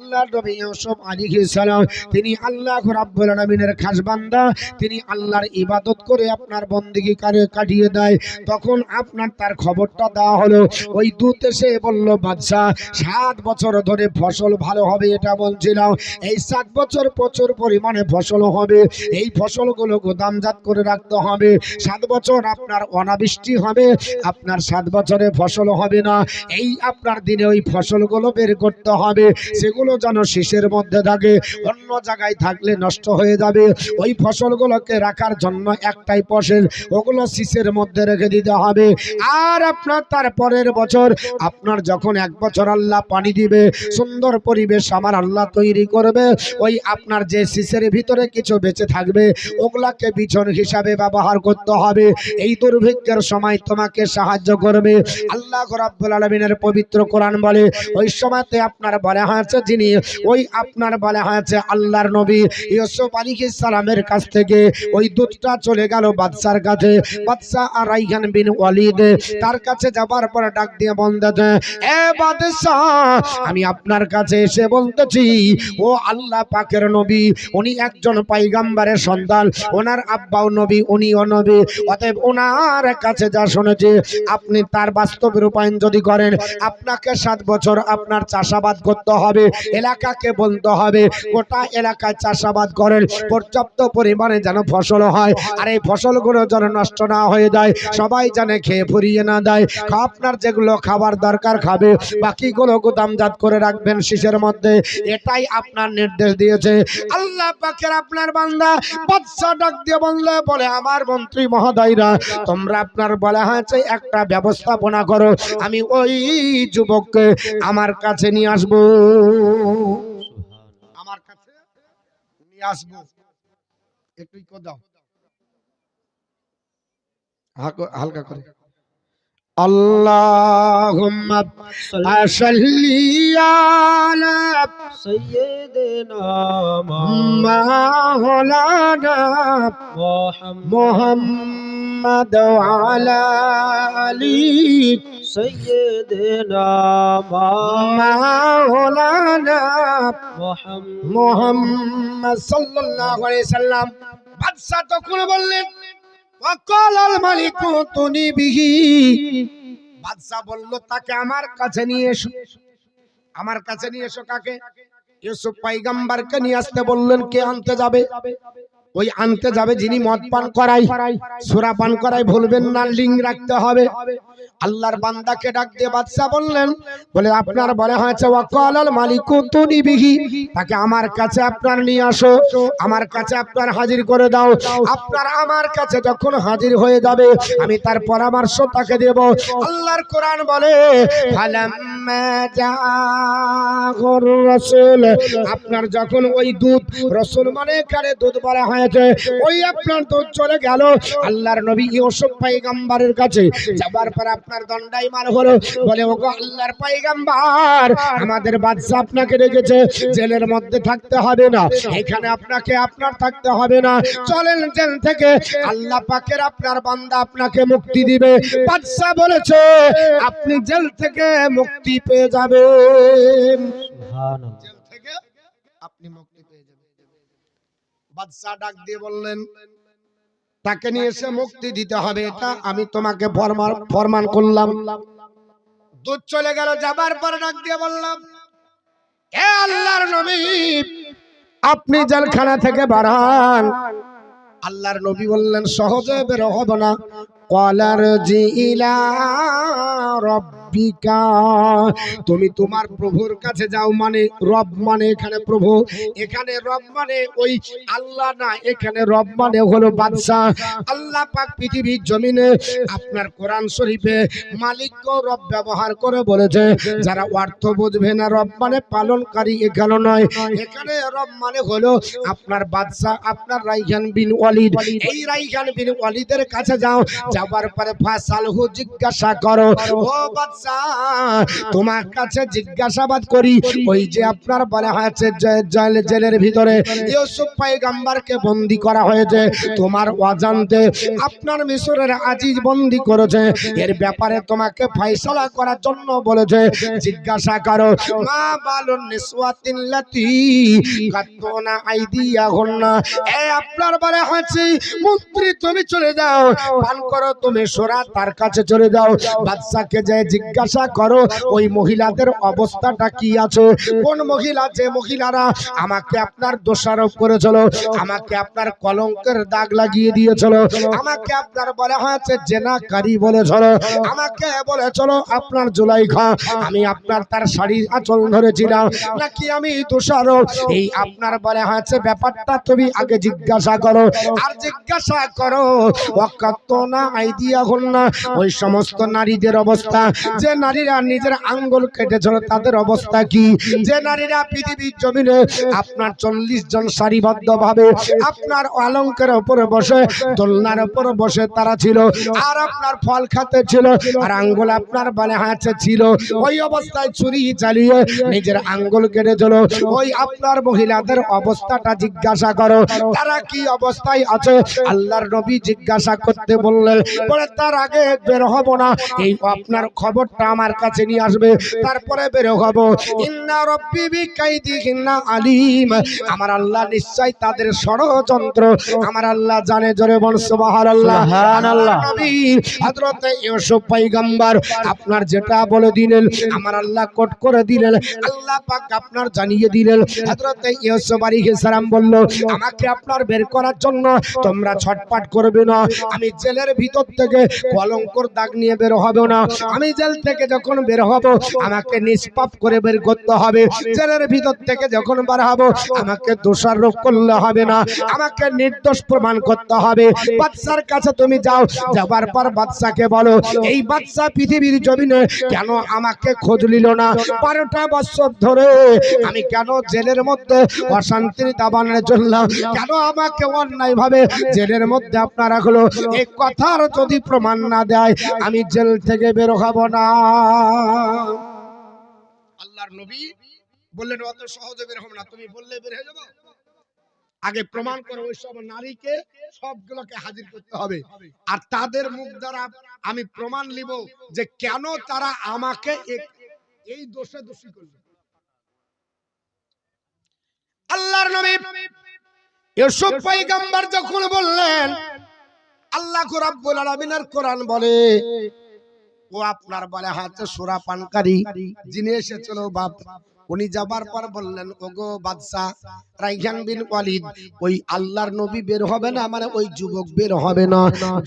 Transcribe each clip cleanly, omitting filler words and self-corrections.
আল্লাহর নবী ইউসুফ আলাইহিস সালাম তিনি আল্লাহ রাব্বুল আলামিনের খাস বান্দা, তিনি আল্লাহর ইবাদত করে আপনার বন্দেগী কাটিয়ে দেয়। তখন আপনার তার খবরটা দেওয়া হলো। ওই দূত এসে বলল, বাদশা 7 বছর ধরে ফসল ভালো হবে এটা বলছিলাম, এই 7 বছর প্রচুর পরিমাণে ফসল হবে, এই ফসলগুলো গোদামজাত করে রাখতে হবে। 7 বছর আপনার অনাবৃষ্টি হবে, আপনার 7 বছরে ফসল হবে না। এই আপনার দিনে ওই ফসলগুলো বের করতে হবে, সেগুলো যেন শীষের মধ্যে থাকে, অন্য জায়গায় থাকলে নষ্ট হয়ে যাবে। ওই ফসলগুলোকে রাখার জন্য একটাই প্রসেস, ওগুলো শীষের মধ্যে রেখে দিতে হবে। আর আপনার তারপরের বছর আপনার যখন 1 বছর আল্লাহ পানি দিবে, সুন্দর পরিবেশ আমার আল্লাহ তৈরি করবে, ওই আপনার যে শীষের ভিতরে কিছু বেঁচে থাকবে ওগুলাকে বিছন হিসাবে ব্যবহার করতে হবে। এই দুর্ভিক্ষের সময় তোমাকে সাহায্য করবে। আল্লাহ রাব্বুল আলামিনের পবিত্র কোরআন বলে, ওই সময়তে আপনার বলা হয়েছে যিনি ওই আপনার বলা হয়েছে আল্লাহর নবী ইউসুফ আলাইহিস সালামের কাছ থেকে ওই দূতটা চলে গেল বাদশার কাছে। বাদশা আর রাইহান বিন ওয়ালিদ তার কাছে যাবার পর ডাক দিয়ে বলতেছে, এ বাদশা, আমি আপনার কাছে এসে বলতেছি, ও আল্লাহ পাকের নবী, উনি একজন পয়গম্বরের সন্তান, ওনার আব্বাও নবী, উনিও নবী, অতএব ওনার কাছে যা শুনেছি আপনি তার বাস্তব রূপায়ণ যদি করেন, আপনাকে 7 বছর আপনার চাষাবাদ করতে হবে, এলাকাকে বলতে হবে গোটা এলাকায় চাষাবাদ করেন, পর্যাপ্ত পরিমাণে যেন ফসল হয়, আর এই ফসলগুলো যেন নষ্ট না হয়ে যায়, সবাই যেন খেয়ে ফুরিয়ে না দেয়। আপনার যেগুলো খাবার দরকার খাবে, বাকিগুলো গোদামজাত করে রাখবেন শীষের মধ্যে, এটাই আপনার নির্দেশ দিয়েছে আল্লাহ পাকের আপনার বান্দা। বাদশা ডাক দিয়ে বলে, আমার মন্ত্রী মহোদয়রা, তোমরা আপনার বলা হয়েছে একটা ব্যবস্থাপনা করো, আমি ওই যুবককে আমার কাছে নিয়ে আসবো, আমার কাছে নিয়ে আসবো। একটু দাও হালকা করে। আল্লাহুম্মা সাল্লি আলা সাইয়্যিদিনা মাওলানা মুহাম্মদ ওয়া আলা আলি সাইয়্যিদিনা মাওলানা মুহাম্মদ সাল্লাল্লাহু আলাইহি সাল্লাম। বাদশা তখন বললেন, ওয়াকালাল মালিকু তুনি বিহি, বাদশা বলল তাকে আমার কাছে নিয়ে এসো। আমার কাছে নিয়ে এসো কাকে? ইউসুফ পয়গম্বরকে নিয়ে আসতে বললেন। কে আনতে যাবে? ওই আনতে যাবে যিনি মদ পান করায়, সুরা পান করায়, ভুলবেন না, লিং রাখতে হবে। আল্লাহর বান্দাকে ডাক দিয়ে বাদশা বললেন, বলে আপনার বলা হয়েছে ওয়াকালাল মালিকু তুনি বিহি, তাকে আমার কাছে আপনার নিয়ে আসো, আমার কাছে আপনার হাজির করে দাও। আপনার আমার কাছে যখন হাজির হয়ে যাবে আমি তার পরামর্শ তাকে দেব। আল্লাহর কোরআন বলে, ফালাম্মা জাআর রাসূল, আপনার যখন ওই দূত, রাসূল মানে কারে দূত বলা হয়েছে, ওই আপনার দূত চলে গেল আল্লাহর নবী ইউসুফ পয়গম্বরের কাছে। যাবার পর আপনার দণ্ডায়মান হলো, বলে, ওগো আল্লাহর পয়গম্বর, আমাদের বাদশা আপনাকে রেখেছে, জেলের মধ্যে থাকতে হবে না, এখানে আপনাকে আপনার থাকতে হবে না, চলেন জেল থেকে, আল্লাহ পাকের আপনার বান্দা আপনাকে মুক্তি দিবে। বাদশা বলেছে আপনি জেল থেকে মুক্তি পেয়ে যাবেন, সুবহানাল্লাহ, জেল থেকে আপনি মুক্তি পেয়ে যাবেন। বাদশা ডাক দিয়ে বললেন, তাকে নিয়ে এসে মুক্তি দিতে হবে, এটা আমি তোমাকে ফরমান করলাম। দূত চলে গেল। যাবার পর ডাক দিয়ে বললাম, হে আল্লাহর নবী, আপনি জেলখানা থেকে বাড়ান। আল্লাহর নবী বললেন, সহজে বের হব না। ক্বালার জি ইলা রাব্বিকা, তুমি তোমার প্রভুর কাছে যাও। মানে রব মানে এখানে প্রভু, এখানে রব মানে ওই আল্লাহ না, এখানে রব মানে হলো বাদশা। আল্লাহ পাক পৃথিবীর জমিনে আপনার কোরআন শরীফে মালিককে রব ব্যবহার করে বলেছে। যারা অর্থ বুঝবে না, রব মানে পালনকারী এখানে নয়, এখানে রব মানে হলো আপনার বাদশা, আপনার রাইহান বিন ওয়ালিদ। এই রাইহান বিন ওয়ালিদের কাছে যাও, যাবার পরে ফাসালহু, জিজ্ঞাসা করো, ও বাদশা বাদশা তোমার কাছে জিজ্ঞাসাবাদ করি, ওই যে আপনার বলা হয়েছে জেলের ভিতরে ইউসুফ পয়গম্বরকে বন্দী করা হয়েছে, তোমার অজান্তে আপনার মিশরের আজিজ বন্দী করেছে, এর ব্যাপারে তোমাকে ফয়সালা করার জন্য বলেছে, জিজ্ঞাসা করো মা বালুন নিসওয়াতিল্লাতি কাতুনা আইদিয়াহুন্না। এই আপনার বলা হয়েছে মন্ত্রী তুমি চলে যাও, পান করো তুমি সোরা তার কাছে চলে যাও, বাদশাকে যে জিজ্ঞাসা করো ওই মহিলাদের অবস্থাটা কি আছে, কোন মহিলা যে মহিলারা আমাকে আপনার দোষারোপ করেছিল, আমাকে আপনার কলঙ্কের দাগ লাগিয়ে দিয়েছিল, আমাকে আপনার বলা হয়েছে জেনাকারী বলেছিল, আমাকে বলেছিল আপনার জুলাইখা, আমি আপনার তার শাড়ির আঁচল ধরেছিলাম নাকি আমি দোষারোপ, এই আপনার বলা হয়েছে ব্যাপারটা তুমি আগে জিজ্ঞাসা করো। আর জিজ্ঞাসা করো ওয়াকাতুনা আইদিয়াহুন্না, ওই সমস্ত নারীদের অবস্থা যে নারীরা নিজের আঙ্গুল কেটেছিল তাদের অবস্থা কি, যে নারীরা পৃথিবীর জমিনে আপনার 40 জন সারিবদ্ধভাবে আপনার অলঙ্কারের উপরে বসে দোলনার উপরে বসে তারা ছিল, আর আপনার ফল খাতে ছিল, আর আঙ্গুল আপনার বলে হাতে ছিল, ওই অবস্থায় ছুরি চালিয়ে নিজের আঙ্গুল কেটেছিল, ওই আপনার মহিলাদের অবস্থাটা জিজ্ঞাসা করো, তারা কি অবস্থায় আছে। আল্লাহর নবী জিজ্ঞাসা করতে বললেন, বলে তার আগে বের হব না, এই আপনার খবরটা আমার কাছে নিয়ে আসবে, তারপরে বের হব। ইন্না রাব্বি বিকাইদিহিন্না আলিম, আমার আল্লাহ নিশ্চয় তাদের ষড়যন্ত্র আমার আল্লাহ জানে। জোরে বল সুবহানাল্লাহ। সুবহানাল্লাহ। নবী হযরত ইউসুফ পয়গম্বর আপনার যেটা বলে দিলেন আমার আল্লাহ কোট করে দিলেন, আল্লাহ পাক আপনার জানিয়ে দিলেন। হযরত ইউসুফ আলাইহিস সালাম বলল, আমাকে আপনার বের করার জন্য তোমরা ছটপট করবে না, আমি জেলের ভিতর থেকে কলঙ্কর দাগ নিয়ে বের হব না, আমি জেল থেকে যখন বের হব আমাকে নিষ্পাপ করে বের করতে হবে, জেলের ভিতর থেকে যখন বার হব আমাকে দোষারোপ করলে হবে না, আমাকে নির্দোষ প্রমাণ করতে হবে। বাদশার কাছে তুমি যাও, যাবার পর বাদশাকে বলো এই বাদশা পৃথিবীর জমিনে কেন আমাকে খোঁজ নিল না, 12টা বছর ধরে আমি কেন জেলের মধ্যে অশান্তির দাবানলে চললাম, কেন আমাকে অন্যায় ভাবে জেলের মধ্যে আপনারা হলো, এই কথার যদি প্রমাণ না দেয় আমি জেল থেকে বের হব না। আল্লাহর নবী বললেন অত সহজে বের হব না, তুমি বললে বের হয়ে যাবো, আগে প্রমাণ করো ওই সব নারীকে সবগুলোকে হাজির করতে হবে, আর তাদের মুখ দ্বারা আমি প্রমাণ নিব যে কেন তারা আমাকে এই দোষে দোষী করল। আল্লাহর নবী ইউসুফ পয়গম্বর যখন বললেন, আল্লাহ রাব্বুল আলামিনের কোরআন বলে ও আপনার বলে হাতে সূরা পানকারী যিনি এসেছিল বাপ, উনি যাবার পর বললেন ওগো বাদশা রাইহান বিন ওয়ালিদ, ওই আল্লাহর নবী বের হবে না, মানে ওই যুবক বের হবে না,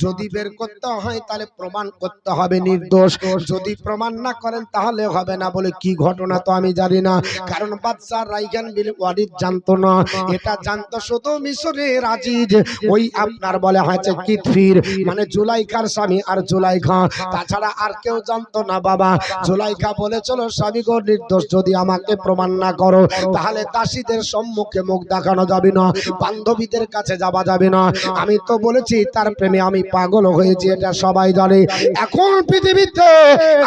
যদি বের করতে হয় তাহলে প্রমাণ করতে হবে নির্দোষ, যদি প্রমাণ না করেন তাহলে হবে না। বলে কি ঘটনা তো আমি জানি না, কারণ বাদশা রাইহান বিন ওয়ালিদ জানতো না, এটা জানতো শুধু মিশরের আজিজ ওই আপনার বলে হয়েছে কিতফির, মানে জুলাইখার স্বামী আর জুলাইখা, তাছাড়া আর কেউ জানতো না। বাবা জুলাইখা বলেছিল স্বামী গো নির্দোষ, যদি আমাকে প্রমাণ না করো তাহলে দাসীদের সম্মুখে মুখ দেখানো যাবে না, বান্ধবীদের কাছে যাওয়া যাবে না, আমি তো বলেছি তার প্রেমে আমি পাগল হয়েছি, এটা সবাই জানে। এখন পৃথিবীতে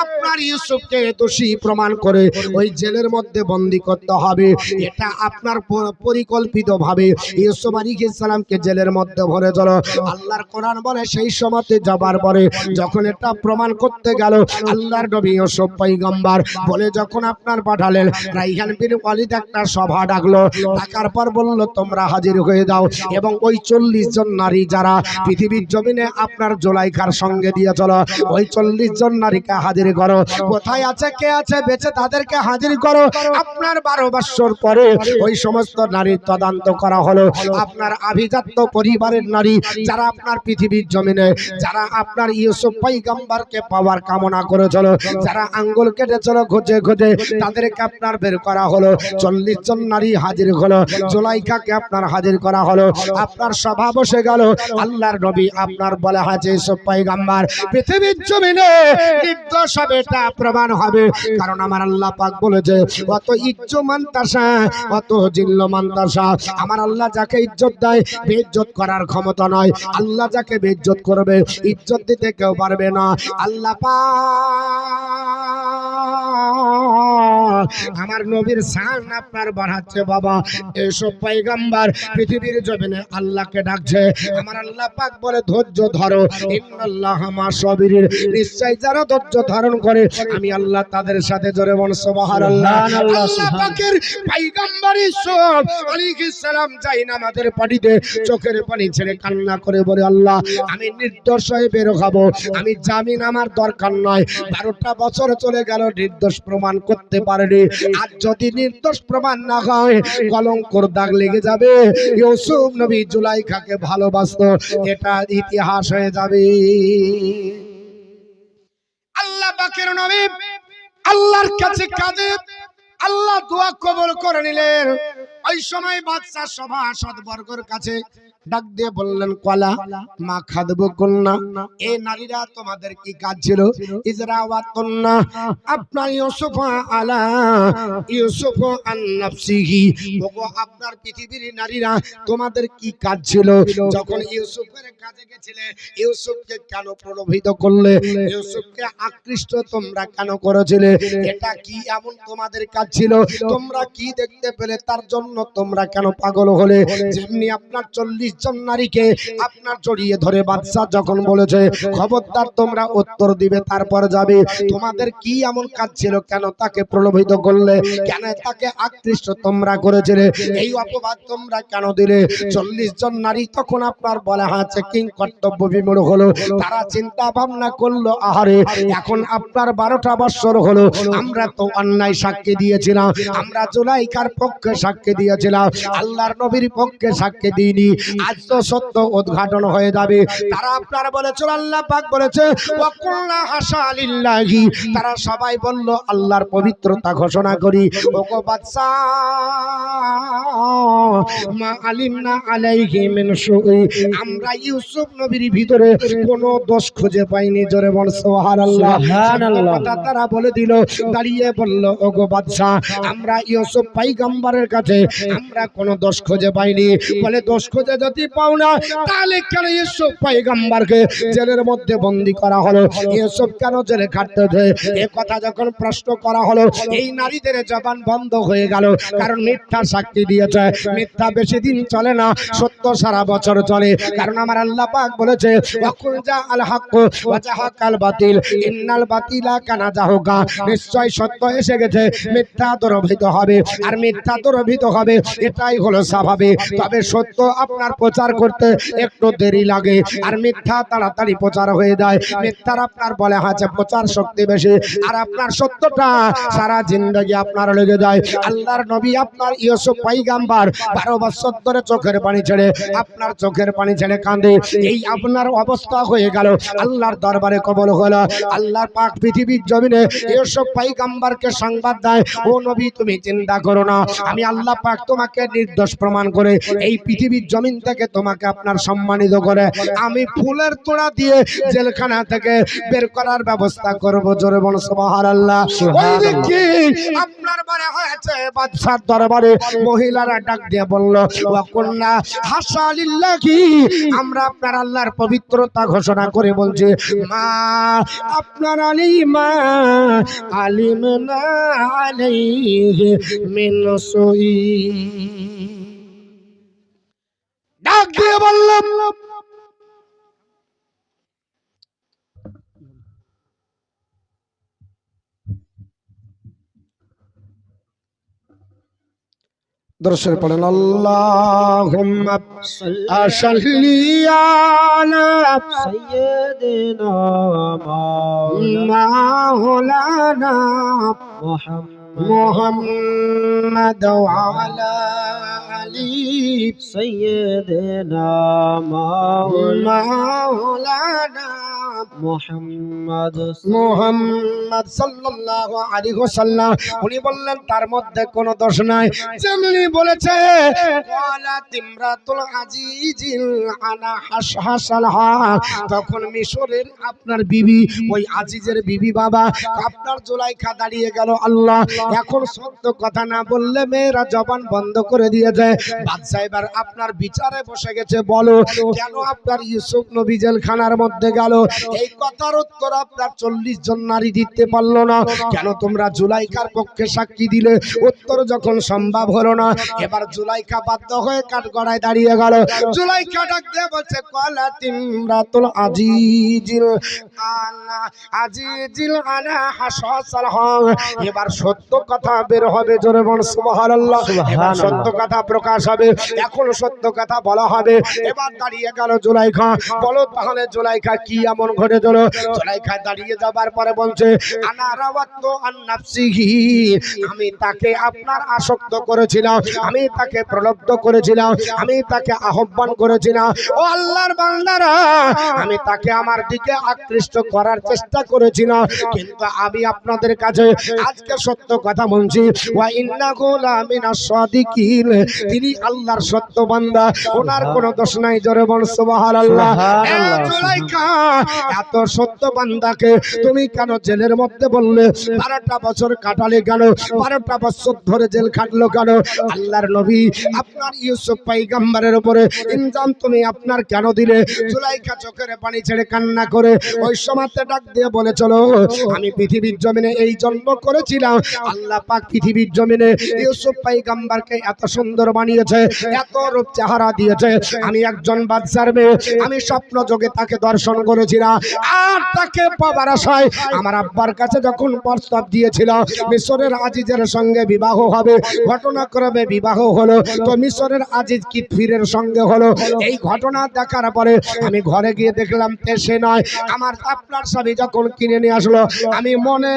আপনার ইউসুফকে দোষী প্রমাণ করে ওই জেলের মধ্যে বন্দী করতে হবে, এটা আপনার পরিকল্পিত ভাবে ইউসুফ আলাইহিস সালামকে জেলের মধ্যে ভরে দিল। আল্লাহর কোরআন বলে সেই সময়তে যাবার পরে যখন এটা প্রমাণ করতে গেল আল্লাহর নবী ইউসুফ পয়গম্বর বলে যখন আপনার পাঠালেন, রাইহান বিন ওয়ালিদ একটা সভা ডাকলো, ডাকার পর বলল তোমরা হাজির হয়ে যাও এবং ওই 40 জন নারী যারা পৃথিবীর জমিনে আপনার জুলাইখার সঙ্গে দিয়ে চলো, ওই 40 জন নারীকে হাজির করো, কোথায় আছে কে আছে বেঁচে তাদেরকে হাজির করো। আপনার 12 বছর পরে ওই সমস্ত নারীর তদন্ত করা হলো, আপনার আভিজাত্য পরিবারের নারী যারা আপনার পৃথিবীর জমিনে যারা আপনার ইউসুফ পয়গম্বরকে পাওয়ার কামনা করেছিল, যারা আঙ্গুল কেটেছিল খোঁজে খোঁজে তাদেরকে আপনার বের করা হলো, 40 জন নারী হাজির হলো, জুলাইখাকে আপনার হাজির করা হলো, আপনার সভা বসে গেল। আল্লাহর নবী আপনার বলা হয়েছে সব পয়গম্বর পৃথিবীর জমিনে নির্দোষ হবে, এটা প্রমাণ হবে। কারণ আমার আল্লাহ পাক বলেছে, অত ইজ্জমান তাসা অত জিল্লমান তাসা। আমার আল্লাহ যাকে ইজ্জত দেয় বেইজ্জত করার ক্ষমতা নয়, আল্লাহ যাকে বেইজ্জত করবে ইজ্জত দিতে কেউ পারবে না। আল্লাহ পাক আমার নবীর শান আপনার বাড়াচ্ছে। বাবা এসব পয়গম্বর পৃথিবীর জমিনে আল্লাহকে ডাকছে। আমার আল্লাহ পাক বলে ধৈর্য ধরো, ইন্নাল্লাহা মা সাবিরিন, নিশ্চয় যারা ধৈর্য ধারণ করে আমি আল্লাহ তাদের সাথে। জোরে বল সুবহানাল্লাহ। আল্লাহ পাকের পয়গম্বর ইসব আলাইহিস সালাম যাই নামাজের পাটিতে চোখের পানি ছেড়ে কান্না করে বলে, আল্লাহ আমি নির্দোষ হয়ে বের হব, আমি জামিন আমার দরকার নয়। 12টা বছর চলে গেল, নির্দোষ প্রমাণ করতে পারেনি। আজ যদি নির্দোষ প্রমাণ না হয় কলঙ্কর দাগ লেগে যাবে। ইউসুফ নবী জুলাইখাকে ভালোবাসতো, এটা ইতিহাস হয়ে যাবে। আল্লাহ পাকের নবী আল্লাহর কাছে কাঁদে, আল্লাহ দোয়া কবুল করে নিলেন। ওই সময় বাদশা সভাসদ বর্গের কাছে ডাক দিয়ে বললেন, কলা মা খাদবো কন্যা, এই নারীরা তোমাদের কি কাজ ছিল? ইজরাওয়াতুন্না, আপনার ইউসুফ আলা ইউসুফ আন নাফসিহি, ওগো আপনার পৃথিবীর নারীরা তোমাদের কি কাজ ছিল? যখন ইউসুফের কাছে গেছিলে ইউসুফকে কেন প্রলোভিত করলে? ইউসুফকে আকৃষ্ট তোমরা কেন করেছিলে? এটা কি এমন তোমাদের কাজ ছিল? তোমরা কি দেখতে পেলে তার জন্য তোমরা কেন পাগল হলে? যেমনি আপনার 40 জন নারীকে আপনার জড়িয়ে ধরে বাদশা যখন বলেছে খবরদার তোমরা উত্তর দিবে তারপর যাবে, তোমাদের কি এমন কাজ ছিল? কেন তাকে প্রলোভিত করলে? কেন তাকে আকৃষ্ট তোমরা করেছিলে? এই অপবাদ তোমরা কেন দিলে? 40 জন নারী তখন আপনার বলা হয়েছে কিং কর্তব্য বিমূঢ় হলো। তারা চিন্তা ভাবনা করলো, আহারে এখন আপনার 12টা বছর হলো আমরা তো অন্যায় সাক্ষী দিয়েছিলাম, আমরা জুলাইখার পক্ষে সাক্ষী দিয়েছিলাম, আল্লাহর নবীর পক্ষে সাক্ষী দিইনি। আজ তো সত্য উদ্ঘাটন হয়ে যাবে। তারা আপনার বলেছে, আল্লাহ পাক বলেছে ওয়াকুল্লা হাসা লিল্লাহি, তারা সবাই বলল আল্লাহর পবিত্রতা ঘোষণা করি। ওগো বাদশা মা আলিমনা আলাইহি মিন শুই, আমরা ইউসুফ নবীর ভিতরে কোনো দোষ খুঁজে পাইনি। জোরে বল সুবহানাল্লাহ। সুবহানাল্লাহ। তারা বলে দিল, দাঁড়িয়ে বলল, ওগো বাদশা আমরা ইউসুফ পয়গম্বরের কাছে আমরা কোনো দোষ খুঁজে পাইনি। বলে দোষ খুঁজে যদি পাও না তাহলে কেন ইউসুফ পয়গম্বরকে জেলের মধ্যে বন্দী করা হলো? ইউসুফ কেন জেলে খাটতে? এই কথা যখন প্রশ্ন করা হলো এই নারীদের জবান বন্ধ হয়ে গেল। কারণ মিথ্যা সাক্ষী দিয়েছে, মিথ্যা বেশি দিন চলে না, সত্য সারা বছর চলে। কারণ আমার আল্লাহ পাক বলেছে ওয়াকুল জা আল হক ওয়া জাহাকাল বাতিল ইন্নাল বাতিলা কানা জাহুকা, নিশ্চয় সত্য এসে গেছে, মিথ্যা দূরভূত হবে। আর মিথ্যা দূরভূত হবে এটাই হলো স্বাভাবিক। তবে সত্য আপনার প্রচার করতে একটু দেরি লাগে, আর মিথ্যা তাড়াতাড়ি প্রচার হয়ে যায়। মিথ্যার আপনার বলে আছে প্রচার শক্তি বেশি, আর আপনার সত্যটা সারা জিন্দেগি আপনার লেগে যায়। আল্লাহর নবী আপনার ইউসুফ পয়গম্বর 12 বছর ধরে চোখের পানি ছেড়ে আপনার চোখের পানি ছেড়ে কাঁদে। এই আপনার অবস্থা হয়ে গেল, আল্লাহর দরবারে কবল হলো। আল্লাহর পাক পৃথিবীর জমিনে ইউসুফ পয়গম্বরকে সংবাদ দেয়, ও নবী তুমি চিন্তা করো না, আমি আল্লাহ পাক তোমাকে নির্দোষ প্রমাণ করে এই পৃথিবীর জমিন থেকে তোমাকে আপনার সম্মানিত করে আমি ফুলের তোড়া দিয়ে জেলখানা থেকে বের করার ব্যবস্থা করব। জোরে বল সুবহানাল্লাহ। আপনার বারে হয়েছে বাদশার দরবারে মহিলারা ডাক দিয়ে বলল, ওয়া কুল্লা হাসা লিল্লাহি, আমরা আপনার আল্লাহর পবিত্রতা ঘোষণা করে বলছি মা আপনার আলিমা আলিমনা আলাইহি মিন সুই। ডাক দিয়ে বললাম দর্শক পড়েন আল্লাহুম্মা সাল্লি আলা সাইয়্যিদিনা মাওলানা মুহাম্মদ ওয়া আলা আলি সাইয়্যিদিনা মাওলানা মুহাম্মদ সাল্লাল্লাহু আলাইহি ওয়াসাল্লাম উনি বললেন তার মধ্যে কোনো দোষ নাই। যেমনি বলেছে ওয়ালা তিমরাতুল আজিজিল আনা হাসহাসালহা, তখন মিশরের আপনার বিবি, ওই আজিজের বিবি বাবা আপনার জুলাইখা দাঁড়িয়ে গেল। আল্লাহ, এখন সত্য কথা না বললে মেয়েরা জবান বন্ধ করে দিয়েছে। বাদশা এবার আপনার বিচারে বসে গেছে। বলো কেন আপনার ইউসুফ নবী জেলখানার মধ্যে গেল? এই কথার উত্তর আপনার 40 জন নারী দিতে পারলো না। কেন তোমরা জুলাইখার পক্ষে সাক্ষী দিলে? উত্তর যখন সম্ভব হলো না, এবার জুলাইখা বাধ্য হয়ে কাঠগড়ায় দাঁড়িয়ে গেল। জুলাইখা ডাক দিয়ে বলছে কলা তিমরাতুল আজিজিল আনা আজিজিল আনা হাসাসালহা, এবার সত্য কথা বের হবে। জোরে বল সুবহানাল্লাহ। এবার সত্য কথা প্রকাশ হবে, এখন সত্য কথা বলা হবে। এবার দাঁড়িয়ে গেল জুলাইখা। বলো তাহলে জুলাইখা কি এমন ঘটে গেল? জুলাইখা দাঁড়িয়ে যাবার পরে বলছে আনা রাওয়াতু আন নাফসিহি, আমি তাকে আপনার আসক্ত করেছিলাম, আমি তাকে প্রলুব্ধ করেছিলাম, আমি তাকে আহ্বান করেছিলাম। ও আল্লাহর বান্দারা, আমি তাকে আমার দিকে আকৃষ্ট করার চেষ্টা করেছিলাম, কিন্তু আমি আপনাদের কাছে আজকে সত্য কথা বলছি। ওয়া ইন্নাহু লামিনাস সাদিকিন, তিনি আল্লাহর সত্য বান্দা, ওনার কোনো দোষ নাই। জোরে বল সুবহানাল্লাহ। জুলাইখা, এত সত্য বান্দাকে তুমি কেন জেলের মধ্যে বললে? 12টা বছর কাটালে কেন? 12টা বছর ধরে জেল খাটলো কেন? আল্লাহর নবী আপনার ইউসুফ পয়গম্বরের উপরে ইনজাম তুমি আপনার কেন দিলে? জুলাইখা চোখের পানি ছেড়ে কান্না করে ওই সময়তে ডাক দিয়ে বলে চলো, আমি পৃথিবীর জমিনে এই জন্ম করেছিলাম, আল্লাহ পাক পৃথিবীর জমিনে ইউসুফ পয়গম্বরকে এত সুন্দর বানিয়েছে, এত রূপ চেহারা দিয়েছে। আমি একজন বাদশার মেয়ে, আমি স্বপ্ন যোগে তাকে দর্শন করেছিলাম, আর তাকে পাবার আশায় আমার আব্বার কাছে যখন প্রস্তাব দিয়েছিল মিশরের আজিজের সঙ্গে বিবাহ হবে, ঘটনাক্রমে বিবাহ হলো, তো মিশরের আজিজ কিতফিরের সঙ্গে হলো। এই ঘটনা দেখার পরে আমি ঘরে গিয়ে দেখলাম সে নয়, আমার আপনার স্বামী যখন কিনে নিয়ে আসলো, আমি মনে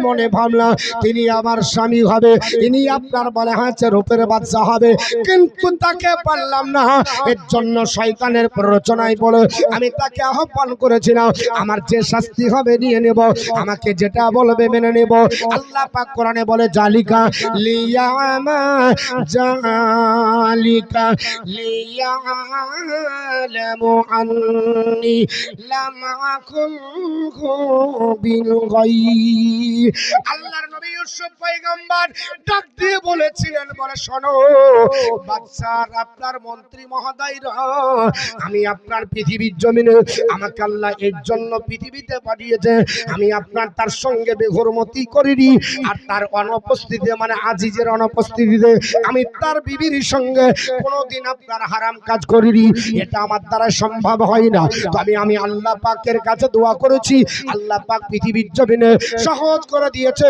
মনে ভাবলাম তিনি আমার স্বামী হবে, তিনি আপনার বলে হাঁচে রূপের বাদশা হবে, কিন্তু তাকে পারলাম না। এর জন্য শয়তানের প্ররোচনায় পড়ে আমি তাকে আহ্বান করেছিলাম, আমার যে শাস্তি হবে নিয়ে নেব, আমাকে যেটা বলবে মেনে নেব। আল্লাহ পাক কোরআনে বলে জালিকা লিয়ামা জালিকা লিয়ালামু আন্নী লাম আকুন বিল গায়ব। আল্লাহর নবী ইউসুফ পয়গম্বর ডাক দিয়ে বলেছিলেন, বলে শোনো বাদশার আপনার মন্ত্রী মহোদয়রা, আমি আপনার পৃথিবীর জমিনে আমাকে আল্লাহ এর জন্য পৃথিবীতে পাঠিয়েছে, আমি আপনার তার সঙ্গে বেঘরমতি করিনি, আর তার অনুপস্থিতিতে মানে আজিজের অনুপস্থিতিতে আমি তার বিবির সঙ্গে কোনোদিন আপনার হারাম কাজ করিনি, এটা আমার দ্বারা সম্ভব হয় না। তবে আমি আল্লাহ পাকের কাছে দোয়া করেছি, আল্লাহ পাক পৃথিবীর জমিনে সহজ করে দিয়েছে।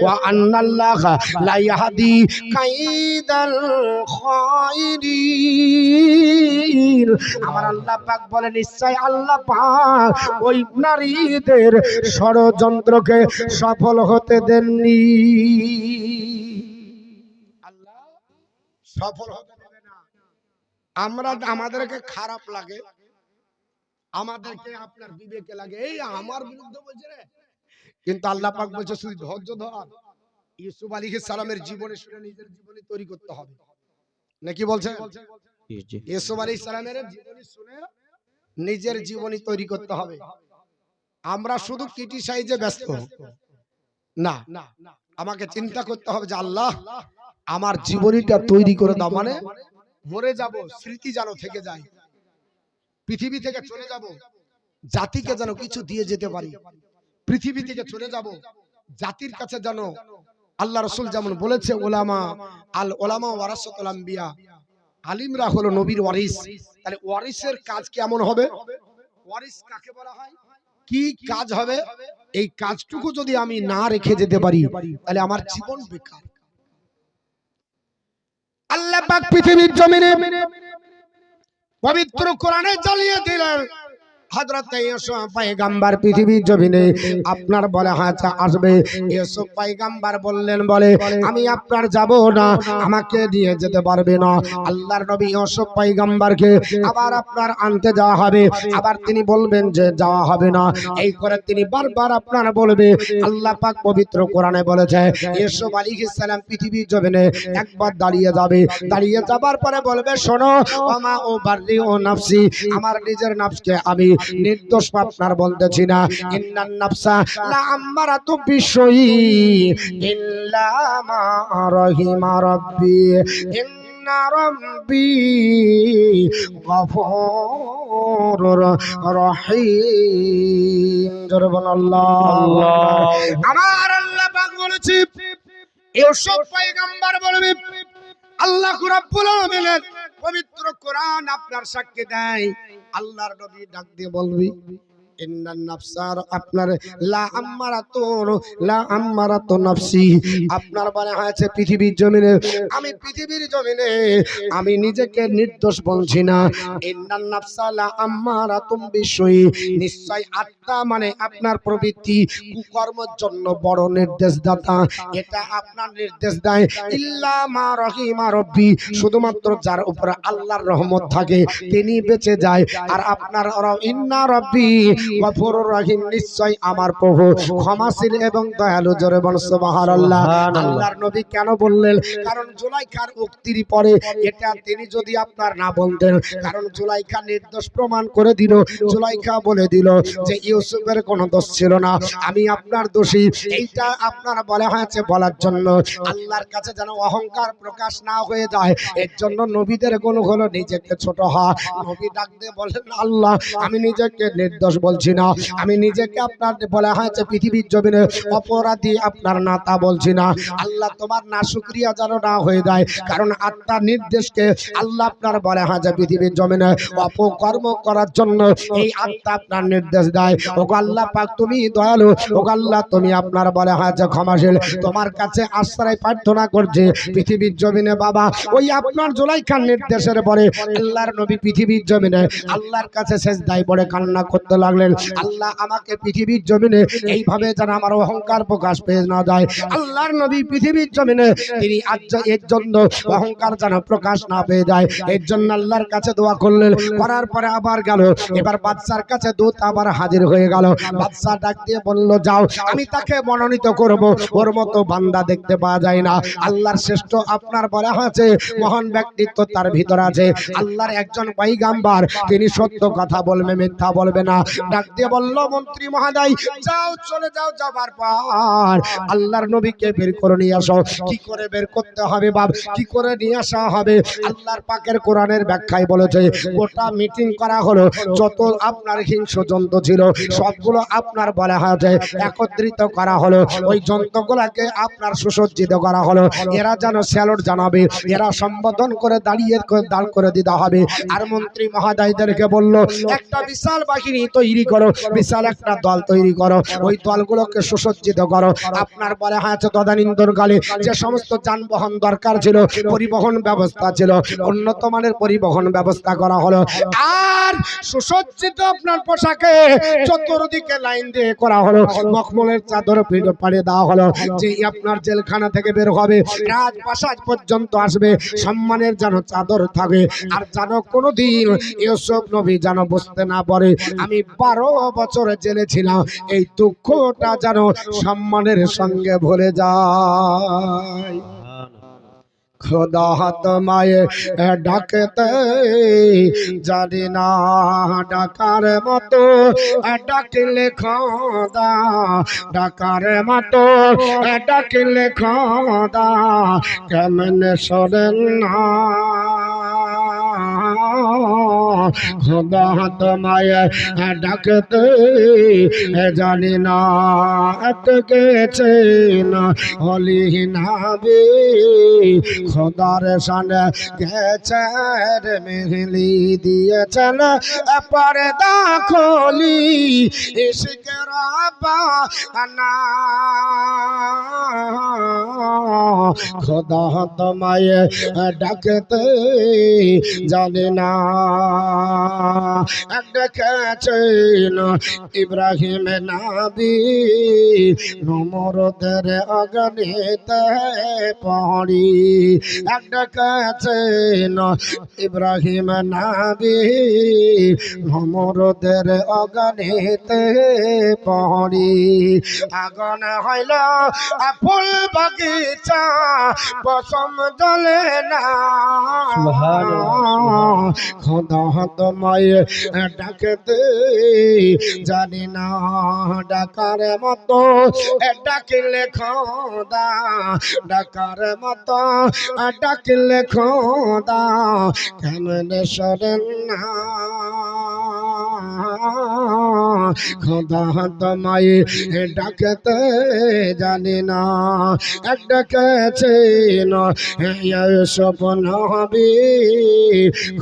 ওয়া আন্নাল্লাহা লা ইয়াহদি কাইদাল খায়রিন, আমার আল্লাহ পাক বলে নিশ্চয় আল্লাহ পাক ওই নারীদের ষড়যন্ত্রকে সফল হতে দেননি। আল্লাহ সফল হতে দেবে না। আমাদেরকে খারাপ লাগে, আমাদেরকে আপনার বিবেকে লাগে এই আমার বিরুদ্ধে বলছে রে, কিন্তু আল্লাহ পাক বলছে শুধু ধৈর্য ধর। ইউসুফ আলাইহিস সালামের জীবনে শুনে নিজের জীবনী তৈরি করতে হবে, নাকি বলছে? ইউসুফ আলাইহিস সালামের জীবনী শুনে নিজের জীবনী তৈরি করতে হবে। আমরা শুধু ক্রিটিসাইজে ব্যস্ত না, আমাকে চিন্তা করতে হবে যে আল্লাহ আমার জীবনীটা তৈরি করে দাও, মানে মরে যাব স্মৃতি যেন থেকে যায়, পৃথিবী থেকে চলে যাব জাতিকে যেন কিছু দিয়ে যেতে পারি, পৃথিবী থেকে চলে যাব জাতির কাছে যেন আল্লাহ রাসূল যেমন বলেছে ওলামা আল ওলামা ওয়ারাসাতুল আম্বিয়া, আলিমরা হলো নবীর ওয়ারিস। তাহলে ওয়ারিসের কাজ কেমন হবে? ওয়ারিস কাকে বলা হয়, কি কাজ হবে? এই কাজটুকু যদি আমি না রেখে যেতে পারি তাহলে আমার জীবন বেকার। আল্লাহ পাক পৃথিবীর জমিনে পবিত্র কোরআনে জ্বালিয়ে দিলেন হযরত ইউসুফ পয়গম্বর পৃথিবীর জমিনে আপনার বলে হাতে আসবে। ইউসুফ পয়গম্বর বললেন বলে আমি আপনার যাব না, আমাকে নিয়ে যেতে পারবে না। আল্লাহর নবী ইউসুফ পয়গম্বরকে আবার আপনার আনতে যাওয়া হবে, আবার তিনি বলবেন যে যাওয়া হবে না। এই করে তিনি বারবার আপনার বলবে। আল্লাহ পাক পবিত্র কোরআনে বলেছে ইউসুফ আলাইহিস সালাম পৃথিবীর জমিনে একবার দাঁড়িয়ে যাবে, দাঁড়িয়ে যাবার পরে বলবে শোনো ওমা ও বাররি ও নাফসি, আমার নিজের নফসকে আমি নির্দোষ আপনার বলতেছি না। ইন্নান নাফসা লা আম্মারাতু বিশ্বই ইল্লা মা রাহিমা রাব্বি ইন্না রাব্বি গফুরুর রহিম। জোরে বল আল্লাহ। আমার আল্লাহ পাক বলেছে ইউসুফ পয়গম্বর বলবে আল্লাহ রাব্বুল আলামিনের পবিত্র কোরআন আপনার সাক্ষী দেয়। আল্লাহর নবী ডাক দিয়ে বলবি ইন্নান নাফসার আপনার লা আম্মারাতু নাফসি, আপনার বলা হয়েছে পৃথিবীর জমিনে আমি পৃথিবীর জমিনে আমি নিজেকে নির্দোষ বলছি না। ইন্নান নাফসা লা আম্মারাতুম বিশ্বই, নিশ্চয় আত্মা মানে আপনার প্রবৃত্তি কুকর্মের জন্য বড় নির্দেশদাতা, এটা আপনার নির্দেশ দেয়। ইল্লা মা রাহিমা রাব্বি, শুধুমাত্র যার উপরে আল্লাহর রহমত থাকে তিনি বেঁচে যায়। আর আপনার ইন্না রাব্বি গফুরুর রহিম, নিশ্চয় আমার প্রভু ক্ষমাশীল এবং দয়ালু। জোরে বল সুবহানাল্লাহ। আল্লাহর নবী কেন বললেন? কারণ জুলাইখার উক্তির পরে এটা তিনি যদি আপনার না বলতেন, কারণ জুলাইখা নির্দোষ প্রমাণ করে দিল। জুলাইখা বলে দিল যে ইউসুফের কোনো দোষ ছিল না, আমি আপনার দোষী। এইটা আপনার বলা হয়েছে বলার জন্য আল্লাহর কাছে যেন অহংকার প্রকাশ না হয়ে যায়। এর জন্য নবীদের গুণ হলো নিজেকে ছোট হওয়া। নবী ডাক দিয়ে বলেন আল্লাহ আমি নিজেকে নির্দোষ বলছি না, আমি নিজেকে আপনার বলা হয়েছে পৃথিবীর জমিনে অপরাধী আপনার না তা বলছি না। আল্লাহ তোমার না শুকরিয়া যেন না হয়ে যায়, কারণ আত্মার নির্দেশকে আল্লাহ আপনার বলা হয়েছে পৃথিবীর জমিনে অপকর্ম করার জন্য এই আত্মা আপনার নির্দেশ দেয়। ওগো আল্লাহ পাক তুমি দয়ালু, ওগো আল্লাহ তুমি আপনার বলা হয়েছে ক্ষমাশীল। তোমার কাছে আশ্রয় প্রার্থনা করছে পৃথিবীর জমিনে বাবা ওই আপনার জুলাইখার নির্দেশের পরে আল্লাহর নবী পৃথিবীর জমিনে আল্লাহর কাছে সেজদায় পড়ে কান্না করতে লাগলেন। আল্লাহ আমাকে পৃথিবীর জমিনে এইভাবে যেন আমার অহংকার প্রকাশ পেয়ে না যায়। আল্লাহর নবী পৃথিবীর জমিনে তিনি আজ এর জন্য অহংকার যেন প্রকাশ না পেয়ে যায়, এর জন্য আল্লাহর কাছে দোয়া করলেন। করার পরে আবার গেল, এবার বাদশার কাছে দূত আবার হাজির হয়ে গেল। বাদশা ডাক দিয়ে বলল যাও, আমি তাকে মনোনীত করব, ওর মতো বান্দা দেখতে পাওয়া যায় না। আল্লাহর শ্রেষ্ঠ আপনার বলা হয়েছে মহান ব্যক্তিত্ব তার ভিতর আছে। আল্লাহর একজন পয়গম্বর, তিনি সত্য কথা বলবে, মিথ্যা বলবে না। ডাক দিয়ে বলল মন্ত্রী মহোদয় যাও, চলে যাও। যাবার পর আল্লাহর নবীকে বের করে নিয়ে আসো। কি করে বের করতে হবে বাপ, কি করে নিয়ে আসা হবে? আল্লাহর পাকের কোরআনের ব্যাখ্যায় বলেছে গোটা মিটিং করা হলো, যত আপনার হিংস্র জন্তু ছিল সবগুলো আপনার বলা হয়েছে একত্রিত করা হলো। ওই জন্তুগুলাকে আপনার সুসজ্জিত করা হলো, এরা যেন স্যালুট জানাবে, এরা সম্বোধন করে দাঁড় করে দিতে হবে। আর মন্ত্রী মহোদয়দেরকে বলল একটা বিশাল বাহিনী তৈরি করো, বিশাল একটা দল তৈরি করো, ওই দলগুলোকে সুসজ্জিত করো। আপনার বলা হয়েছে তদানীন্তনকালে যে সমস্ত যানবাহন দরকার ছিল, পরিবহন ব্যবস্থা ছিল, উন্নত মানের পরিবহন ব্যবস্থা করা হলো। আর সুসজ্জিত আপনার পোশাকে চতুর্দিকে লাইন দিয়ে করা হলো, মখমলের চাদর পাড়িয়ে দেওয়া হলো। যে আপনার জেলখানা থেকে বের হবে রাজপ্রাসাদ পর্যন্ত আসবে, সম্মানের যেন চাদর থাকে। আর যেন কোনোদিন ইউসুফ নবী যেন বুঝতে না পারে আমি 12 বছর জেলে ছিলাম, এই দুঃখটা যেন সম্মানের সঙ্গে ভুলে যায়। খোদা তোমায় ডাকতে জানি না, ডাকার মতো ডাকলে খোদা, ডাকার মতো ডাকলে খোদা কেমন শোনেন না। খোদা তোমায় ডাকতে জানি না, গেছে না হলি নাবি, খোদার সানে গেছে মেহলি দিয়েছেন পর্দা খোলি ইশকের বানা। খোদা তোমায় ডাকতে জানি না, ডেকেছেন ইব্রাহিম নবী নমরুদের অগ্নিতে পড়ি, ডেকেছেন ইব্রাহিম নবী নমরুদের অগ্নিতে পড়ি। আগুন হইল ফুল বাগিচা পশম জ্বলে না, খোদা তোমায় ডাকতে জানি না, ডাকার মতো ডাকিলে খোদা, ডাকার মতো ডাকিলে খোদা কেমনে শরণ না, খোদা তোমায় ডাকতে জানি না, ডেকেছেন ইউসুফ নবী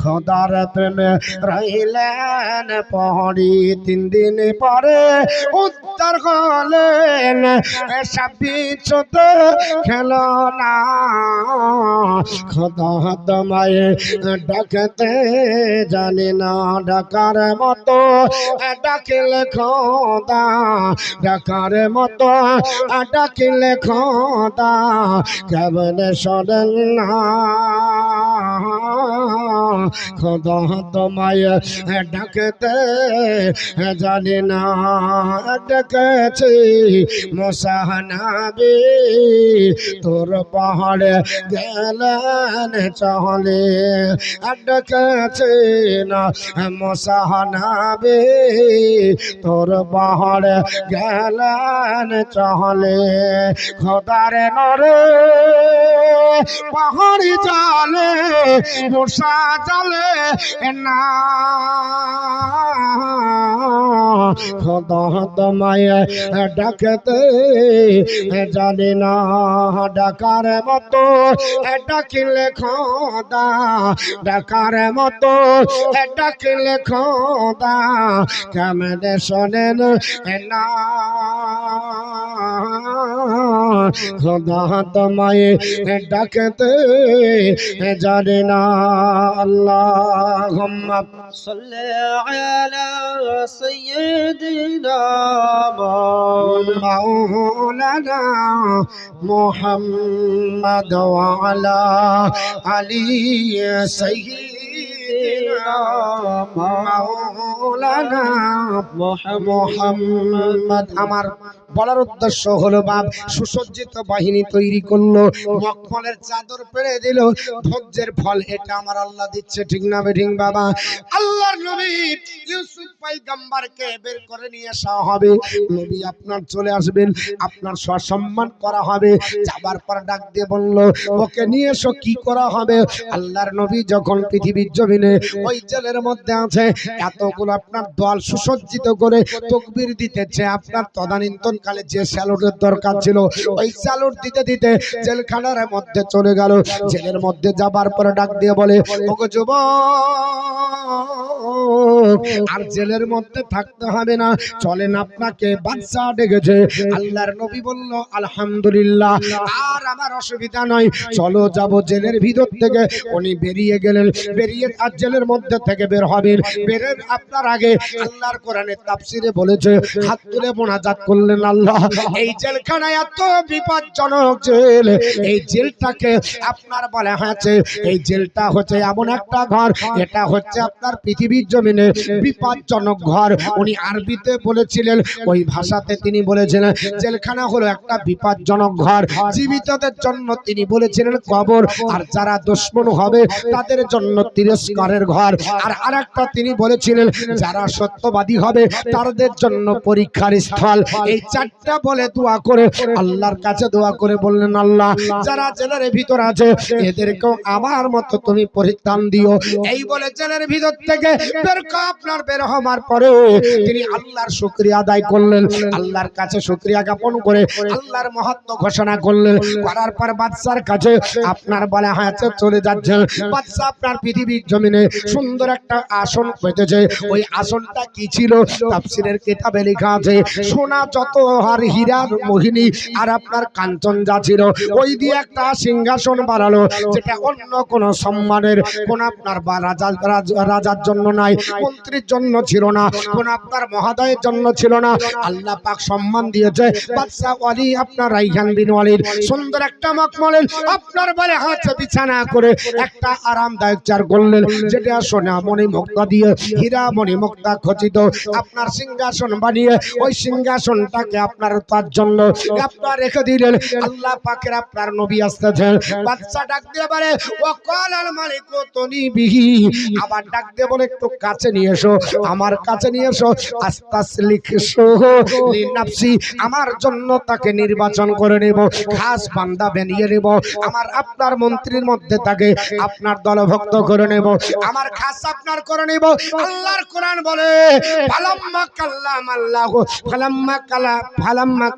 খোদার প্রেমে রইলেন পড়ি। 3 দিন পরে উদ্ধার হলেন, সবিচ্ছুত খেল না, খোদা তোমায় ডাকতে জানি না, ডাকার মতো ডাকিলে খোদা, ডাকার মতো ডাকিলে খোদা কেমনে শোনেন না, খোদা তোমায় ডাকতে জানি না, ডেকেছি মুসা নবী তোর পাহাড়ে গেলেন চলে, ডেকেছি না মুসা নবী তোর পাহাড়ে গেলেন চলে, খোদার নরে পাহাড়ি জালে মুসা জালে না, খোদা তোমায় ডাকতে জানি না, ডাকার মতো ডাকিলে খোদা, ডাকার মতো ডাকিলে খোদা কেমনে শোনেন না, খোদা তোমায় ডাকতে জানি না। আল্লাহুম্মা সাল্লি আলা সাইয়্যিদিনা মাওলানা মুহাম্মদ ওয়া আলা আলি সাইয়্যিদিনা মাওলানা মুহাম্মদ। আমার বলার উদ্দেশ্য হলো বাপ সুসজ্জিত বাহিনী তৈরি করলো, মখমলের চাদর পেরে দিল, ধৈর্যের ফল এটা আমার আল্লাহ দিচ্ছে, ঠিক না বেঠিক বাবা? আল্লাহর নবী ইউসুফ পয়গম্বরকে বের করে নিয়ে আসা হবে, নবী আপনার চলে আসবেন, আপনার সম্মান করা হবে। যাবার পর ডাক দিয়ে বলল ওকে নিয়ে এসো, কি করা হবে? আল্লাহর নবী যখন পৃথিবীর জমিনে ওই জেলের মধ্যে আছে, এতগুলো আপনার দল সুসজ্জিত করে তাকবীর দিতেছে, আপনার তদানীন্তন কালে যে স্যালুটের দরকার ছিল ওই স্যালুট দিতে দিতে জেলখানার মধ্যে চলে গেল। জেলের মধ্যে যাবার পরে ডাক দিয়ে বলে ওগো যুবক, আর জেলের মধ্যে থাকতে হবে না, চলেন আপনাকে বাদশা ডেকেছে। আল্লাহর নবী বলল আলহামদুলিল্লাহ, আর আমার অসুবিধা নয়, চলো যাব জেলের ভিতর থেকে। উনি বেরিয়ে গেলেন, বেরিয়ে আর জেলের মধ্যে থেকে বের হবেন, বেরের আপনার আগে আল্লাহর কোরআনের তাফসিরে বলেছে, হাত তুলে মোনাজাত করলেন, আল্লাহ এই জেলখানা এত বিপজ্জনক জেল, এই জেলটাকে আপনার বলা হয়েছে এই জেলটা হচ্ছে এমন একটা ঘর, এটা হচ্ছে আপনার পৃথিবীর জমিনে বিপজ্জনক ঘর। উনি আরবিতে বলেছিলেন, ওই ভাষাতে তিনি বলেছিলেন জেলখানা হলো একটা বিপজ্জনক ঘর, জীবিতদের জন্য তিনি বলেছিলেন কবর, আর যারা দুশমন হবে তাদের জন্য তিরস্কারের ঘর, আর আরেকটা তিনি বলেছিলেন যারা সত্যবাদী হবে তাদের জন্য পরীক্ষার স্থল। এই চারটা বলে দোয়া করে আল্লাহর কাছে দোয়া করে বললেন, আল্লাহ যারা জেলের ভিতর আছে এদেরকেও আমার মতো তুমি পরিত্রাণ দিও। এই বলে জেলের ভিতর থেকে আপনার বের হওয়ার পরে তিনি আল্লাহর শুকরিয়া আদায় করলেন, আল্লাহর কাছে শুকরিয়া জ্ঞাপন করে আল্লাহর মহত্ব ঘোষণা করলেন। করার পর বাদশার কাছে আপনার বলা হয়েছে চলে যাচ্ছেন। বাদশা আপনার পৃথিবীর জমিনে সুন্দর একটা আসন পেতেছে, ওই আসনটা কি ছিল তাফসীরের কিতাবে লেখা আছে, সোনা যত আর হীরার মোহিনী আর আপনার কাঞ্চনজা ছিল, ওই দিয়ে একটা সিংহাসন বানালো, যেটা অন্য কোন সম্মানের কোন আপনার বা রাজার জন্য নাই, মন্ত্রীর জন্য ছিল না, কোন আপনার মহাদয়ের জন্য ছিল না। আল্লাহ পাক সম্মান দিয়েছে বাদশা ওয়ালি আপনার রাইহান বিন ওয়ালিদ সুন্দর একটা মখমলের আপনার বাড়ি হাতে বিছানা করে একটা আরামদায়ক চেয়ার করলেন, যেটা সোনা মণি মুক্তা দিয়ে হীরা মণি মুক্তা খচিত আপনার সিংহাসন বানিয়ে ওই সিংহাসনটাকে আপনার তার জন্য আপনার রেখে দিলেন। আল্লাহ পাকের আপনার নবী আসতেছেন, বাদশা ডাক দিয়ে বলে ওয়াকাল আল মালিক তুনি বিহি, আবার ডাক দিয়ে বলে একটু কাছে নিয়ে এসো, আমার কাছে নিয়ে এসো, আস্তাসলিকশো লিনাফসি, আমার জন্য তাকে নির্বাচন করে নেব, খাস বান্দা বানিয়ে নেব, আমার আপনার মন্ত্রীর মধ্যে তাকে আপনার দলভুক্ত করে নেব, আমার খাস আপনার করে নেব। আল্লাহর কোরআন বলে ফালাম্মা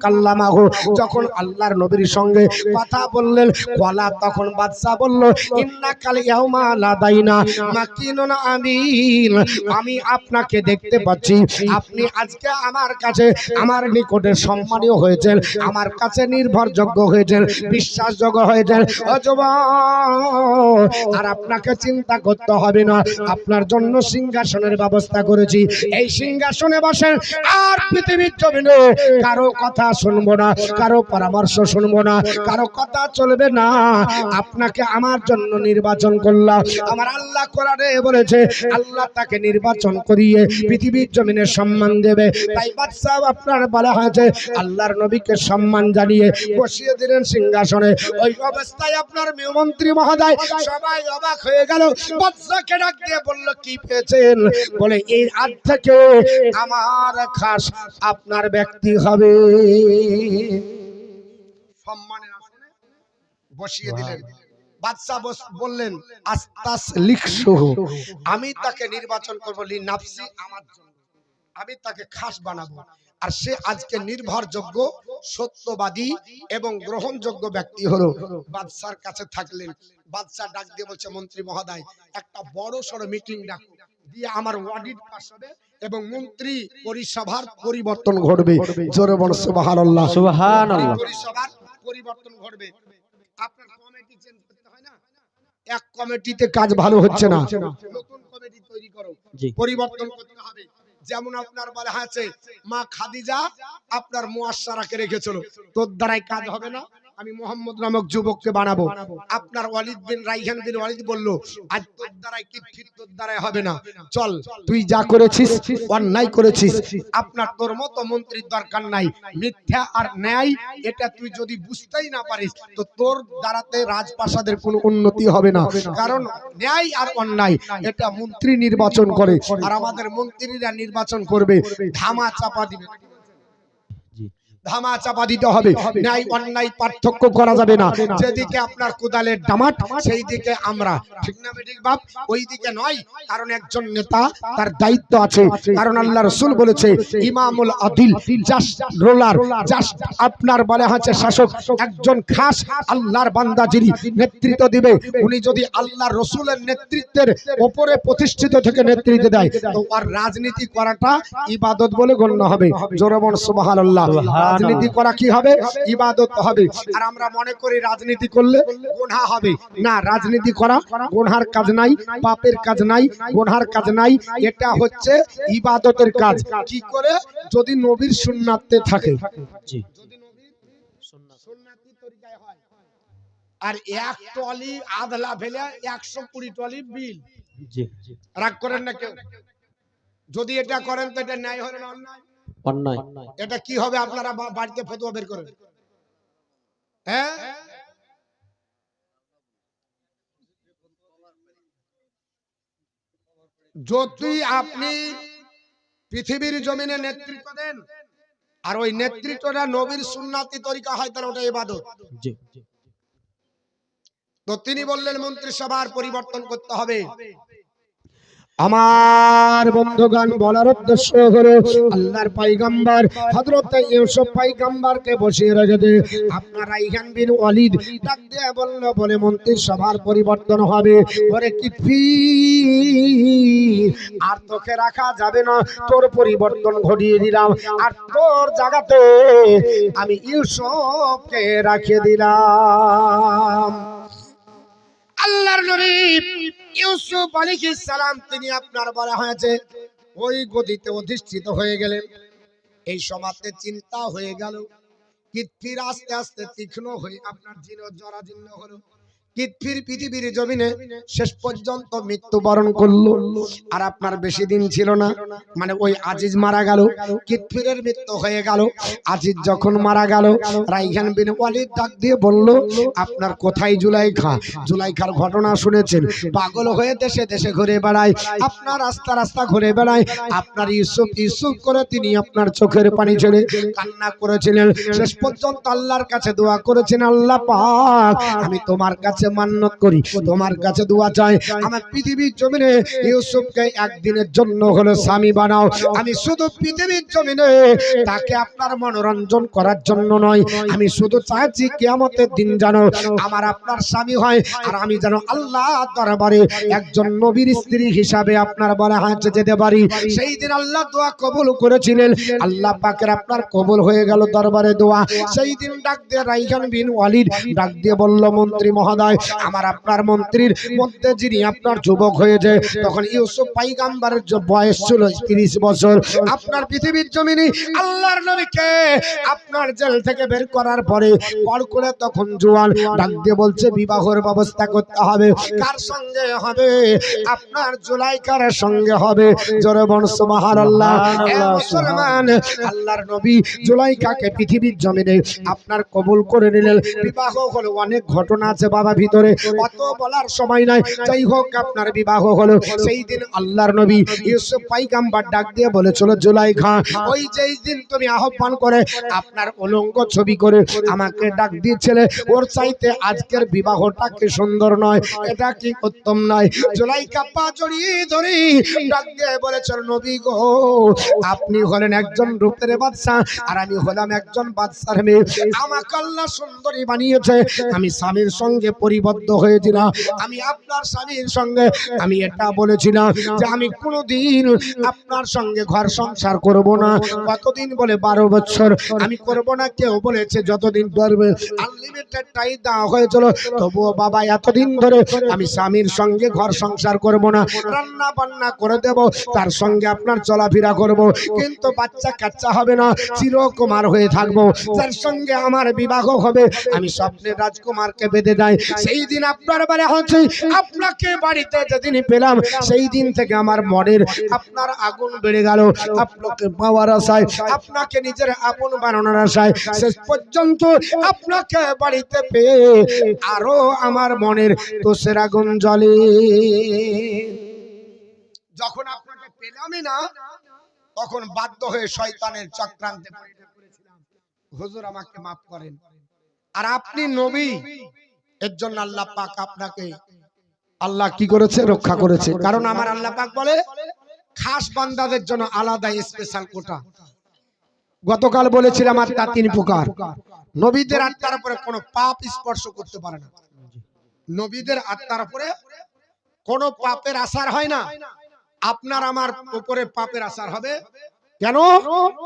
কাল্লামাহু, যখন আল্লাহর নবীর সঙ্গে কথা বললেন কলা, তখন বাদশা বলল ইন্নাকাল ইয়াউমা লাদাইনা মাকিনুন আমিন, আমি আপনাকে দেখতে পাচ্ছি, আপনি আজকে আমার কাছে আমার নিকটে সম্মানীয় হয়েছেন, আমার কাছে নির্ভরযোগ্য হয়েছেন, বিশ্বাসযোগ্য হয়েছেন। ও যুবক, আর আপনাকে চিন্তা করতে হবে না, আপনার জন্য সিংহাসনের ব্যবস্থা করেছি, এই সিংহাসনে বসেন, আর পৃথিবীর জমিনে কারো কথা শুনবো না, কারো পরামর্শ শুনবো না, কারো কথা চলবে না, আপনাকে আমার জন্য নির্বাচন করলাম। আমার আল্লাহ কোরআনে বলেছে আল্লাহ তাকে নির্বাচন করিয়ে পৃথিবীর জমিনে সম্মান দেবে। তাই বাদশা আপনার বলা হয়েছে আল্লাহর নবীকে সম্মান জানিয়ে বসিয়ে দিলেন সিংহাসনে। ওই অবস্থায় আপনার মন্ত্রী মহোদয় সবাই অবাক হয়ে গেল, বাদশাকে ডাক দিয়ে বলল কি পেয়েছেন? বলে এই আজ থেকে আমার খাস আপনার ব্যক্তি হবে। সম্মানের আসনে বসিয়ে দিলেন। বাদশা বললেন আস্তাসলিকশো, আমি তাকে নির্বাচন করব লিনাফসি, আমার জন্য, আমি তাকে খাস বানাবো, আর সে আজকে নির্ভরযোগ্য, সত্যবাদী এবং গ্রহণযোগ্য ব্যক্তি হলো। বাদশার কাছে থাকলেন, বাদশা ডাক দিয়ে বলছে মন্ত্রী মহোদয় একটা বড় সড় মিটিং ডাকো, দিয়ে আমার অডিট পাস হবে এবং মন্ত্রী পরিসভার পরিবর্তন ঘটবে। জোরে বল সুবহানাল্লাহ, সুবহানাল্লাহ। পরিসভার পরিবর্তন ঘটবে। আপনার কমিটি চেঞ্জ করতে হয় না, এক কমিটিতে কাজ ভালো হচ্ছে না, নতুন কমিটি তৈরি করো, পরিবর্তন করতে হবে। যেমন আপনার বলা আছে মা খাদিজা আপনার মুয়াশশারাকে রেখেছিল, তোর দ্বারাই কাজ হবে না, আমি মোহাম্মদ নামক যুবককে বানাবো। আপনার ওয়ালিদ বিন রাইহান বিন ওয়ালিদ বলল আজ তোর দ্বারাই কি ঠিক, তোর দ্বারাই হবে না, চল তুই যা করেছিস অন্যায় করেছিস, আপনার তোর মতো মন্ত্রীর দরকার নাই, মিথ্যা আর ন্যায় এটা তুই যদি বুঝতেই না পারিস তো তোর দ্বারাতে রাজপ্রাসাদের কোনো উন্নতি হবে না, কারণ ন্যায় আর অন্যায় এটা মন্ত্রী নির্বাচন করে, আর আমাদের মন্ত্রীরা নির্বাচন করবে, ধামা চাপা দিবে, ধামা চাপা দিতে হবে, ন্যায় অন্যায় পার্থক্য করা যাবে না, যেদিকে আপনার কোদালের ডামাট সেই দিকে আমরা, ঠিক না বেঠিক বাপ, ওই দিকে নয়, কারণ একজন নেতা তার দায়িত্ব আছে, কারণ আল্লাহ রাসূল বলেছে ইমামুল আদিল জাস্ট রোলার, জাস্ট আপনার বলে হচ্ছে শাসক, একজন খাস আল্লাহর বান্দা যিনি নেতৃত্ব দিবে, উনি যদি আল্লাহর রাসূলের নেতৃত্বের উপরে প্রতিষ্ঠিত থেকে নেতৃত্ব দেয় তো আর রাজনীতি করাটা ইবাদত বলে গণ্য হবে। জোরে বল সুবহানাল্লাহ। রাজনীতি করা কি হবে? ইবাদত হবে। আর আমরা মনে করি রাজনীতি করলে গুনাহ হবে না, রাজনীতি করা গুনার কাজ নাই, পাপের কাজ নাই, গুনার কাজ নাই, এটা হচ্ছে ইবাদতের কাজ। কি করে? যদি নবীর সুন্নাতে থাকে, জি, যদি নবীর সুন্নাতি তরিকায় হয়, আর এক টলি আধলা ফেলে 120 টলি বিল, জি, রাগ করেন না কেউ, যদি এটা করেন তো এটা ন্যায় হবে না অন্যায়? অন্যায়। এটা কি হবে? আপনারা বাড়িতে ফতোয়া বের করেন, হ্যাঁ? যদি আপনি পৃথিবীর জমিনে নেতৃত্ব দেন আর ওই নেতৃত্বটা নবীর সুন্নাতি তরিকা হয় তাহলে ওটা ইবাদত। তো তিনি বললেন মন্ত্রিসভার পরিবর্তন করতে হবে। আমার বন্ধুগণ বলার উদ্দেশ্য হলো আল্লাহর পয়গম্বর হযরত ইউসুফ পয়গম্বরকে বসিয়ে রেখেছে। আপনার রাইহান বিন ওয়ালিদ ডাক দিয়ে বলল, বলে মন্ত্রীর সভার পরিবর্তন হবে। ওরে কিতফির, আর তোকে রাখা যাবে না, তোর পরিবর্তন ঘটিয়ে দিলাম, আর তোর জায়গাতে আমি ইউসুফকে রাখিয়ে দিলাম। আল্লাহর নবী ইউসুফ আলাইহিস সালাম তিনি আপনার বলা হয়েছে ওই গদিতে অধিষ্ঠিত হয়ে গেলেন। এই সমাজে চিন্তা হয়ে গেল, কিতফির আস্তে আস্তে তীক্ষ্ণ হয়ে আপনার জরাজীর্ণ হলো। কিতফির পৃথিবীর জমিনে শেষ পর্যন্ত মৃত্যুবরণ করলো। আর আপনার বেশি দিন ছিল না, মানে ওই আজিজ মারা গেল, কিতফিরের মৃত্যু হয়ে গেল। আজিজ যখন মারা গেল, রাইহান বিন ওয়ালিদ ডাক দিয়ে বলল, আপনার কোথায় জুলাইখা? জুলাইখার ঘটনা শুনেছেন, পাগল হয়ে দেশে দেশে ঘুরে বেড়ায়, আপনার রাস্তা রাস্তা ঘুরে বেড়ায়। আপনার ইউসুফ ইউসুফ করে তিনি আপনার চোখের পানি ছেড়ে কান্না করেছিলেন। শেষ পর্যন্ত আল্লাহর কাছে দোয়া করেছেন, আল্লাহ পাক আমি তোমার কাছে মান্নত করি, তোমার কাছে দোয়া চাই, আমার পৃথিবীর জমিনে ইউসুফকে একদিনের জন্য হলো স্বামী বানাও। আমি শুধু পৃথিবীর জমিনে তাকে আপনার মনোরঞ্জন করার জন্য নয়, আমি শুধু চাইছি কিয়ামতের দিন যেন আমার আপনার স্বামী হয়, আর আমি যেন আল্লাহ দরবারে একজন নবীর স্ত্রী হিসাবে আপনার বলা হয়েছে যেতে পারি। সেই দিন আল্লাহ দোয়া কবুল করেছিলেন, আল্লাহ পাকের আপনার কবুল হয়ে গেল দরবারে দোয়া। সেই দিন ডাক দিয়ে রাইহান বিন ওয়ালিদ ডাক দিয়ে বলল, মন্ত্রী মহোদয়, আমার আপনার মন্ত্রীর মধ্যে যিনি আপনার যুবক হয়েছে, তখন ইউসুফ পয়গম্বরের বয়স ছিল 30 বছর। আপনার পৃথিবীর জমিনে আল্লাহর নবীকে আপনার জেল থেকে বের করার পরে পর করে তখন জোয়ান, ডাক দিয়ে বলছে বিবাহের ব্যবস্থা করতে হবে। কার সঙ্গে হবে? আপনার জুলাইখার সঙ্গে হবে। জোরে বলুন সুবহানাল্লাহ। মুসলমান, আল্লাহর নবী জুলাইখাকে পৃথিবীর জমিনে আপনার কবুল করে নিলেন। বিবাহ হলো, অনেক ঘটনা আছে বাবা ভিতরে, অত বলার সময় নাই। যাই হোক, আপনার বিবাহ হলো। সেই দিন আল্লাহর নবী ইউসুফ পয়গম্বর ডাক দিয়ে বলেছিল, জুলাইখা, ওই যেই দিন তুমি আহ্বান করে আপনার উলঙ্গ ছবি করে আমাকে ডাক দিয়েছিলে, ওর চাইতে আজকের বিবাহটা কি সুন্দর নয়? এটা কি উত্তম নয়? জুলাইখা পা জড়িয়ে ধরে ডাক দিয়ে বলেছিল, নবী গো, আপনি হলেন একজন রূপের বাদশা, আর আমি হলাম একজন বাদশার মেয়ে। আমাকে আল্লাহ সুন্দরী বানিয়েছে, আমি স্বামীর সঙ্গে পরিবদ্ধ হয়েছিলাম। আমি আপনার স্বামীর সঙ্গে আমি এটা বলেছিলাম যে আমি কোনোদিন আপনার সঙ্গে ঘর সংসার করব না। কতদিন? বলে 12 বছর আমি করব না। কেউ বলেছে যতদিন পারবে, আনলিমিটেড টাইম দেওয়া হয়েছিল। তবুও বাবা এতদিন ধরে আমি স্বামীর সঙ্গে ঘর সংসার করব না, রান্না বান্না করে দেব, তার সঙ্গে আপনার চলাফেরা করব, কিন্তু বাচ্চা কাচ্চা হবে না, চিরকুমার হয়ে থাকবো। যার সঙ্গে আমার বিবাহ হবে আমি স্বপ্নের রাজকুমারকে বেঁধে যাই। সেই দিন আপনার বাড়ি হচ্ছে, আপনাকে বাড়িতে যেদিন পেলাম, সেই দিন থেকে আমার মনের আপনার আগুন বেড়ে গেল। আপনাকে পাওয়ার আশায়, আপনাকে নিজের আপন বানানোর আশায়, শেষ পর্যন্ত আপনাকে বাড়িতে পেয়ে আরো আমার মনের তোষের আগুন জ্বলে। যখন আপনাকে পেলামই না, তখন বাধ্য হয়ে শয়তানের চক্রান্তে পড়েছিলাম। হুজুর আমাকে মাফ করেন। আর আপনি নবী, এর জন্য আল্লাহ পাক আপনাকে আল্লাহ কি করেছে? রক্ষা করেছে। কারণ আমার আল্লাহ পাক বলে, খাস বান্দাদের জন্য আলাদা স্পেশাল কোটা। গতকাল বলেছিলাম আত্মা 3 প্রকার। নবীদের আত্মার উপরে কোনো পাপ স্পর্শ করতে পারে না। নবীদের আত্মার উপরে কোনো পাপের আসার হয় না। আপনার আমার উপরে পাপের আসার হবে কেন?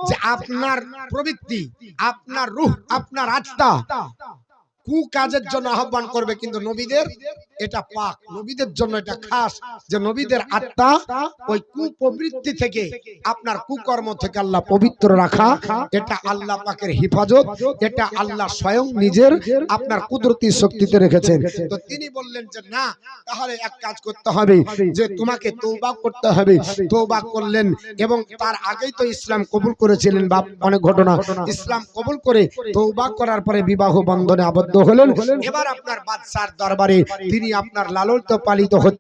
যে আপনার প্রবৃত্তি, আপনার রূহ, আপনার আত্মা কু কাজের জন্য আহ্বান করবে, কিন্তু নবীদের এটা পাক, নবীদের জন্য এটা খাস, যে নবীদের আত্মা ওই কুপ্রবৃত্তি থেকে, আপনার কুকর্ম থেকে আল্লাহ পবিত্র রাখা। এটা আল্লাহ পাকের হিফাজত, এটা আল্লাহ স্বয়ং নিজের আপনার কুদরতি শক্তিতে রেখেছেন। তো তিনি বললেন যে না, তাহলে এক কাজ করতে হবে, যে তোমাকে তওবা করতে হবে। তওবা করলেন, এবং তার আগেই তো ইসলাম কবুল করেছিলেন। বাপ, অনেক ঘটনা। ইসলাম কবুল করে তওবা করার পরে বিবাহ বন্ধনে আবদ্ধ হলেন। এবার আপনার বাদশার দরবারে তিনি আপনার লালিত পালিত হচ্ছে।